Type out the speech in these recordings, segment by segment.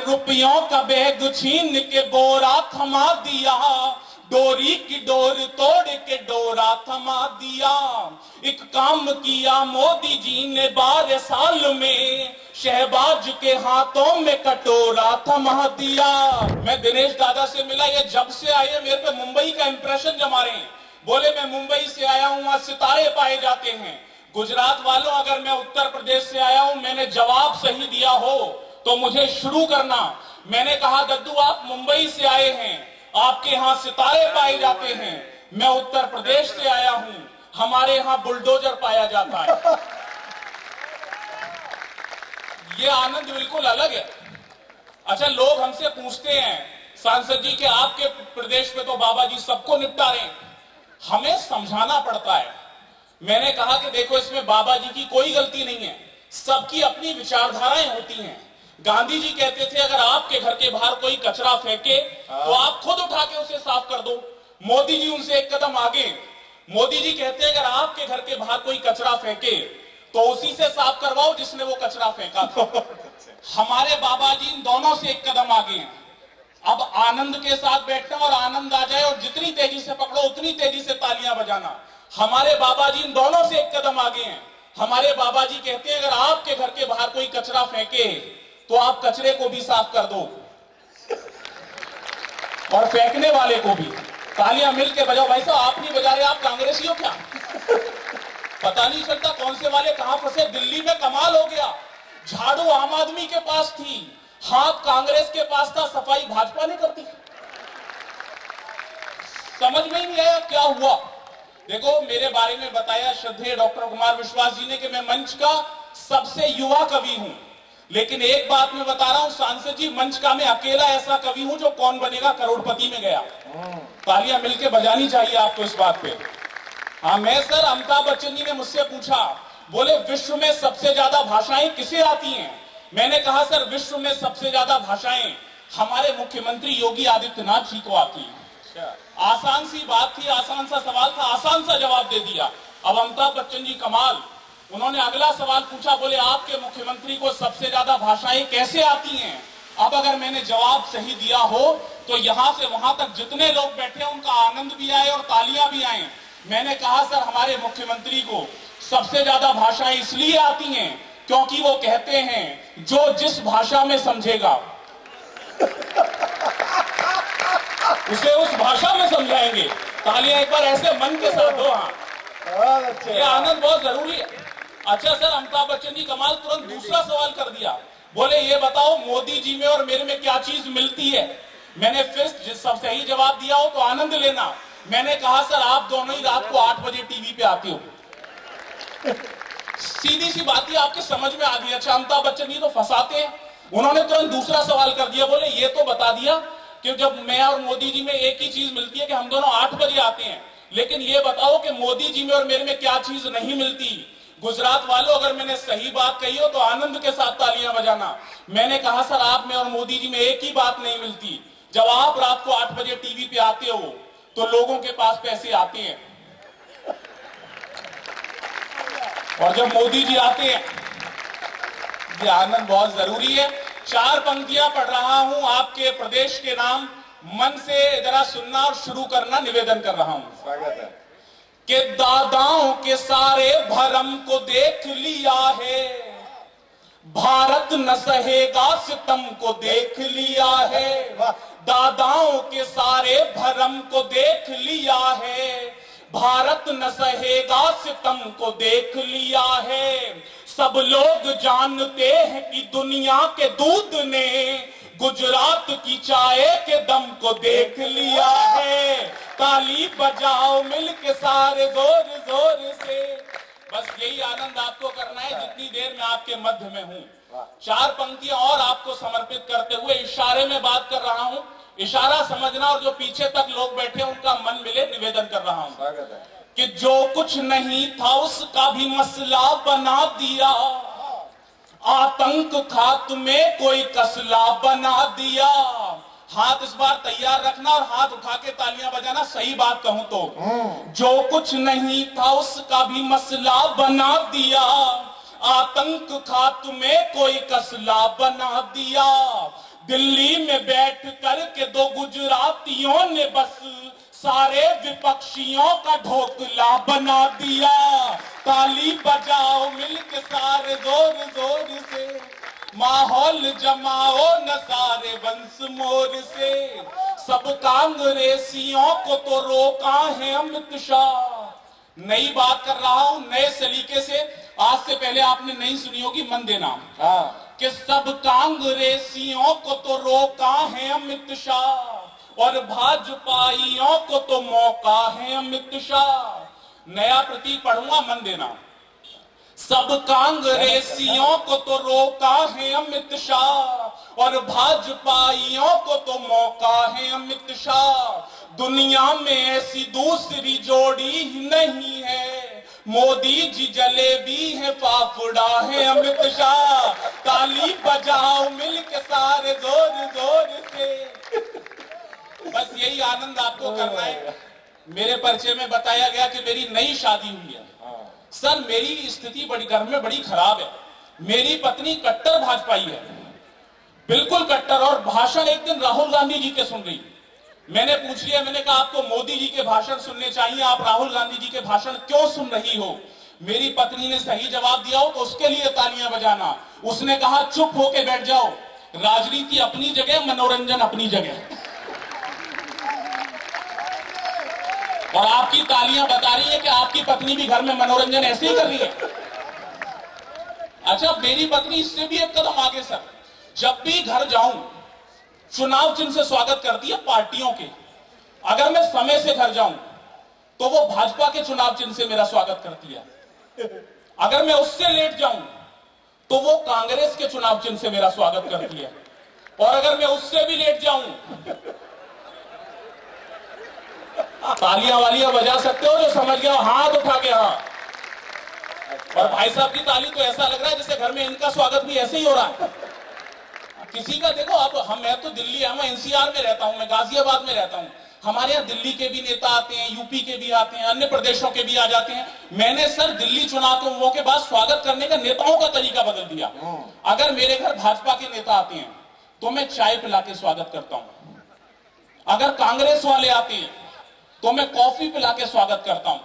रुपयों का बैग छीन के बोरा थमा दिया, डोरी की डोर तोड़ के डोरा थमा दिया। एक काम किया मोदी जी ने 12 साल में, शहबाज के हाथों में कटोरा थमा दिया। मैं दिनेश दादा से मिला, ये जब से आए मेरे पे मुंबई का इंप्रेशन जमा रहे हैं। बोले मैं मुंबई से आया हूं, वहां सितारे पाए जाते हैं। गुजरात वालों, अगर मैं उत्तर प्रदेश से आया हूं, मैंने जवाब सही दिया हो तो मुझे शुरू करना। मैंने कहा दद्दू आप मुंबई से आए हैं, आपके यहां सितारे पाए जाते हैं। मैं उत्तर प्रदेश से आया हूं, हमारे यहां बुलडोजर पाया जाता है। ये आनंद बिल्कुल अलग है। अच्छा, लोग हमसे पूछते हैं सांसद जी के आपके प्रदेश में तो बाबा जी सबको निपटा रहे हैं, हमें समझाना पड़ता है। मैंने कहा कि देखो, इसमें बाबा जी की कोई गलती नहीं है, सबकी अपनी विचारधाराएं होती हैं। गांधी जी कहते थे अगर आपके घर के बाहर कोई कचरा फेंके तो आप खुद उठा के उसे साफ कर दो। मोदी जी उनसे एक कदम आगे। मोदी जी कहते हैं अगर आपके घर के बाहर कोई कचरा फेंके तो उसी से साफ करवाओ जिसने वो कचरा फेंका था। हमारे बाबा जी इन दोनों से एक कदम आगे हैं। अब आनंद के साथ बैठना और आनंद आ जाए और जितनी तेजी से पकड़ो उतनी तेजी से तालियां बजाना। हमारे बाबा जी इन दोनों से एक कदम आगे हैं। हमारे बाबा जी कहते हैं अगर आपके घर के बाहर कोई कचरा फेंके तो आप कचरे को भी साफ कर दो और फेंकने वाले को भी। तालियां मिलके बजाओ। भाई साहब आप नहीं बजा रहे, आप कांग्रेसी हो क्या? पता नहीं चलता कौन से वाले कहां फंसे। दिल्ली में कमाल हो गया, झाड़ू आम आदमी के पास थी, हाथ कांग्रेस के पास था, सफाई भाजपा ने कर दी। समझ में ही नहीं आया क्या हुआ। देखो, मेरे बारे में बताया श्रद्धेय डॉक्टर कुमार विश्वास जी ने कि मैं मंच का सबसे युवा कवि हूं। लेकिन एक बात मैं बता रहा हूं सांसद जी, मंच का मैं अकेला ऐसा कवि हूं जो कौन बनेगा करोड़पति में गया। तालियां मिलके बजानी चाहिए आपको इस बात पे। हाँ, मैं सर, अमिताभ बच्चन जी ने मुझसे पूछा, बोले विश्व में सबसे ज्यादा भाषाएं किसे आती हैं? मैंने कहा सर, विश्व में सबसे ज्यादा भाषाएं हमारे मुख्यमंत्री योगी आदित्यनाथ जी को आती हैं। आसान सी बात थी, आसान सा सवाल था, आसान सा जवाब दे दिया। अब अमिताभ बच्चन जी कमाल, उन्होंने अगला सवाल पूछा, बोले आपके मुख्यमंत्री को सबसे ज्यादा भाषाएं कैसे आती हैं? अब अगर मैंने जवाब सही दिया हो तो यहां से वहां तक जितने लोग बैठे हैं उनका आनंद भी आए और तालियां भी आए। मैंने कहा सर, हमारे मुख्यमंत्री को सबसे ज्यादा भाषाएं इसलिए आती हैं क्योंकि वो कहते हैं जो जिस भाषा में समझेगा उसे उस भाषा में समझाएंगे। तालियां एक बार ऐसे मन के साथ दो। हाँ, ये आनंद बहुत जरूरी है। अच्छा सर, अमिताभ बच्चन जी कमाल, तुरंत दूसरा सवाल कर दिया। बोले ये बताओ मोदी जी में और मेरे में क्या चीज मिलती है? मैंने फिर सब सही जवाब दिया हो तो आनंद लेना। मैंने कहा सर, आप दोनों ही रात को 8 बजे टीवी पे आते हो। सीधी सी बात ही आपके समझ में आ गई। अच्छा, अमिताभ बच्चन जी तो फंसाते हैं। उन्होंने तुरंत दूसरा सवाल कर दिया, बोले ये तो बता दिया कि जब मैं और मोदी जी में एक ही चीज मिलती है कि हम दोनों 8 बजे आते हैं, लेकिन ये बताओ कि मोदी जी में और मेरे में क्या चीज नहीं मिलती? गुजरात वालों, अगर मैंने सही बात कही हो तो आनंद के साथ तालियां बजाना। मैंने कहा सर, आप में और मोदी जी में एक ही बात नहीं मिलती, जब आप रात को 8 बजे टीवी पे आते हो तो लोगों के पास पैसे आते हैं, और जब मोदी जी आते हैं, ये आनंद बहुत जरूरी है। 4 पंक्तियां पढ़ रहा हूं आपके प्रदेश के नाम, मन से जरा सुनना और शुरू करना निवेदन कर रहा हूं। स्वागत है। कि दादाओं के सारे भरम को देख लिया है, भारत न सहेगा सितम को देख लिया है। दादाओं के सारे भरम को देख लिया है, भारत न सहेगा सितम को देख लिया है। सब लोग जानते हैं कि दुनिया के दूध ने गुजरात की चाय के दम को देख लिया है। ताली बजाओ मिलके सारे जोर जोर से। बस यही आनंद आपको करना है जितनी देर में आपके मध्य में हूं। 4 पंक्तियां और आपको समर्पित करते हुए इशारे में बात कर रहा हूं। इशारा समझना और जो पीछे तक लोग बैठे उनका मन मिले, निवेदन कर रहा हूं कि जो कुछ नहीं था उसका भी मसला बना दिया, आतंक खात्मे कोई कसला बना दिया। हाथ इस बार तैयार रखना और हाथ उठा के तालियां बजाना। सही बात कहूं तो जो कुछ नहीं था उसका भी मसला बना दिया, आतंक खात्मे कोई कसला बना दिया। दिल्ली में बैठ कर के दो गुजरातियों ने बस सारे विपक्षियों का ढोकला बना दिया। ताली बजाओ मिलके सारे जोर जोर से, माहौल जमाओ न सारे वंश मोर से। सब कांग्रेसियों को तो रोका है अमित शाह। नई बात कर रहा हूं, नए सलीके से। आज से पहले आपने नहीं सुनी होगी, मन देना कि सब कांग्रेसियों को तो रोका है अमित शाह और भाजपाइयों को तो मौका है अमित शाह। नया प्रतीक पढ़ूंगा, मन देना। सब कांग्रेसियों को तो रोका है अमित शाह और भाजपाइयों को तो मौका है अमित शाह। दुनिया में ऐसी दूसरी जोड़ी ही नहीं है, मोदी जी जलेबी है फाफड़ा है अमित शाह। ताली बजाओ मिलके सारे जोर जोर से। बस यही आनंद आपको करना है। मेरे परिचय में बताया गया कि मेरी नई शादी हुई है। सर, मेरी स्थिति बड़ी घर में बड़ी खराब है। मेरी पत्नी कट्टर भाजपाई है, बिल्कुल कट्टर, और भाषण एक दिन राहुल गांधी जी के सुन रही। मैंने पूछ लिया, मैंने कहा आपको मोदी जी के भाषण सुनने चाहिए, आप राहुल गांधी जी के भाषण क्यों सुन रही हो? मेरी पत्नी ने सही जवाब दिया हो तो उसके लिए तालियां बजाना। उसने कहा चुप होके बैठ जाओ, राजनीति अपनी जगह, मनोरंजन अपनी जगह। और आपकी तालियां बता रही है कि आपकी पत्नी भी घर में मनोरंजन ऐसे ही कर रही है। अच्छा, मेरी पत्नी इससे भी एक कदम आगे सर। जब भी घर जाऊं, चुनाव चिन्ह से स्वागत करती है पार्टियों के। अगर मैं समय से घर जाऊं तो वो भाजपा के चुनाव चिन्ह से मेरा स्वागत करती है। अगर मैं उससे लेट जाऊं तो वो कांग्रेस के चुनाव चिन्ह से मेरा स्वागत करती है। और अगर मैं उससे भी लेट जाऊं, तालियां वालियां बजा सकते हो जो समझ गया, हाथ उठा के हाँ। और भाई साहब की ताली तो ऐसा लग रहा है जैसे घर में इनका स्वागत भी ऐसे ही हो रहा है। किसी का देखो, अब मैं तो दिल्ली, मैं एनसीआर में रहता हूं, मैं गाजियाबाद में रहता हूं। हमारे यहाँ दिल्ली के भी नेता आते हैं, यूपी के भी आते हैं, अन्य प्रदेशों के भी आ जाते हैं। मैंने सर दिल्ली चुनावों के बाद स्वागत करने का नेताओं का तरीका बदल दिया। अगर मेरे घर भाजपा के नेता आते हैं तो मैं चाय पिला के स्वागत करता हूं। अगर कांग्रेस वाले आते हैं तो मैं कॉफी पिला के स्वागत करता हूं।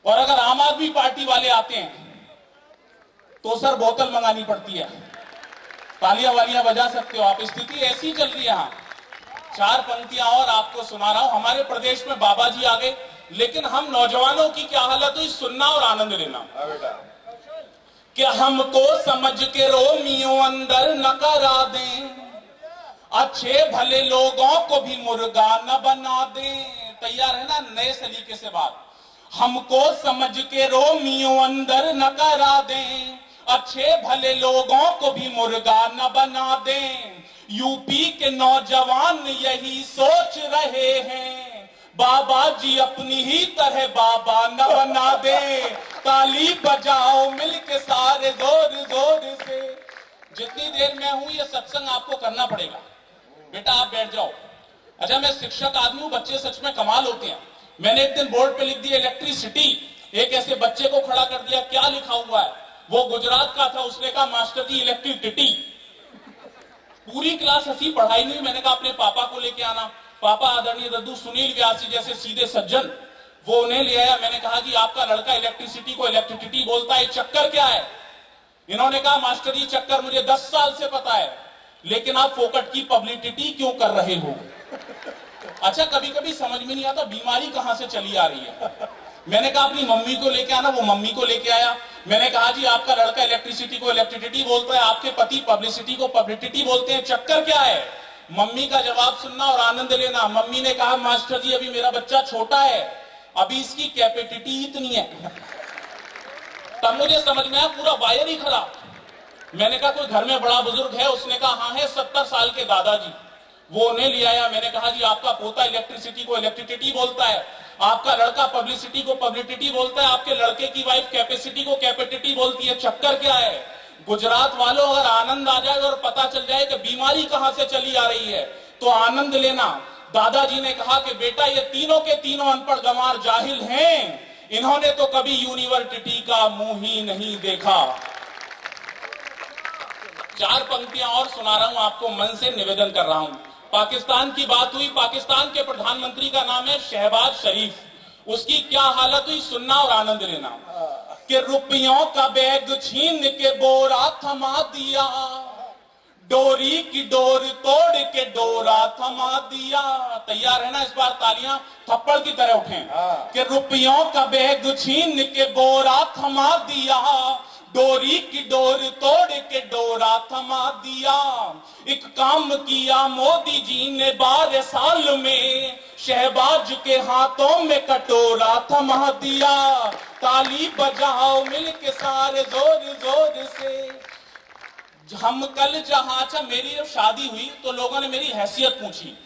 और अगर आम आदमी पार्टी वाले आते हैं तो सर बोतल मंगानी पड़ती है। तालियां वालियां बजा सकते हो आप। स्थिति ऐसी चल रही है। यहां चार पंक्तियां और आपको सुना रहा हूं। हमारे प्रदेश में बाबा जी आ गए, लेकिन हम नौजवानों की क्या हालत हुई, सुनना और आनंद लेना। कि हमको समझ के रोमियो अंदर न करा दें, अच्छे भले लोगों को भी मुर्गा न बना दें। तैयार है ना नए सलीके से बात? हमको समझ के रोमियो अंदर न करा दें, अच्छे भले लोगों को भी मुर्गा न बना दें। यूपी के नौजवान यही सोच रहे हैं, बाबा जी अपनी ही तरह बाबा न बना दें। ताली बजाओ मिलके सारे जोर जोर से। जितनी देर में हूं ये सत्संग आपको करना पड़ेगा। बेटा आप बैठ जाओ। अच्छा, मैं शिक्षक आदमी हूं, बच्चे सच में कमाल होते हैं। मैंने एक दिन बोर्ड पे लिख दिया इलेक्ट्रिसिटी, एक ऐसे बच्चे को खड़ा कर दिया, क्या लिखा हुआ है? वो गुजरात का था, उसने कहा मास्टर जी इलेक्ट्रिसिटी। पूरी क्लास हंसी, पढ़ाई नहीं। मैंने कहा अपने पापा को लेके आना। पापा आदरणीय दद्दू सुनील व्यासी जैसे सीधे सज्जन, वो उन्हें ले आया। मैंने कहा जी आपका लड़का इलेक्ट्रिसिटी को इलेक्ट्रिसिटी बोलता है, चक्कर क्या है? इन्होंने कहा मास्टर जी चक्कर मुझे 10 साल से पता है, लेकिन आप फोकट की पब्लिसिटी क्यों कर रहे हो? अच्छा, कभी कभी समझ में नहीं आता बीमारी कहां से चली आ रही है। मैंने कहा अपनी मम्मी को लेके आना, वो मम्मी को लेके आया। मैंने कहा जी आपका लड़का इलेक्ट्रिसिटी को इलेक्ट्रिसिटी बोलता है, आपके पति पब्लिसिटी को पब्लिसिटी बोलते हैं, चक्कर क्या है? मम्मी का जवाब सुनना और आनंद लेना। मम्मी ने कहा मास्टर जी अभी मेरा बच्चा छोटा है, अभी इसकी कैपेसिटी इतनी है। तब मुझे समझ में आया पूरा वायर ही खराब। मैंने कहा कोई घर में बड़ा बुजुर्ग है? उसने कहा हाँ है, 70 साल के दादाजी। वो उन्हें ले आया। मैंने कहा जी आपका पोता इलेक्ट्रिसिटी को इलेक्ट्रिसिटी बोलता है, आपका लड़का पब्लिसिटी को पब्लिसिटी बोलता है, आपके लड़के की वाइफ कैपेसिटी को कैपेसिटी बोलती है, चक्कर क्या है? गुजरात वालों अगर आनंद आ जाए और पता चल जाए कि बीमारी कहां से चली आ रही है तो आनंद लेना। दादाजी ने कहा कि बेटा ये तीनों के तीनों अनपढ़ गंवार जाहिल हैं, इन्होंने तो कभी यूनिवर्सिटी का मुंह ही नहीं देखा। चार पंक्तियां और सुना रहा हूं आपको, मन से निवेदन कर रहा हूं। पाकिस्तान की बात हुई, पाकिस्तान के प्रधानमंत्री का नाम है शहबाज शरीफ। उसकी क्या हालत हुई, सुनना और आनंद लेना। कि रुपयों का बैग छीन के बोरा थमा दिया, डोरी की डोर तोड़ के डोरा थमा दिया। तैयार है ना इस बार तालियां थप्पड़ की तरह उठें। कि रुपयों का बैग छीन के बोरा थमा दिया, डोरी की डोर तोड़ के डोरा थमा दिया। एक काम किया मोदी जी ने 12 साल में, शहबाज के हाथों में कटोरा थमा दिया। ताली बजाओ मिलके सारे जोर जोर से। हम कल जहां, अच्छा मेरी जब शादी हुई तो लोगों ने मेरी हैसियत पूछी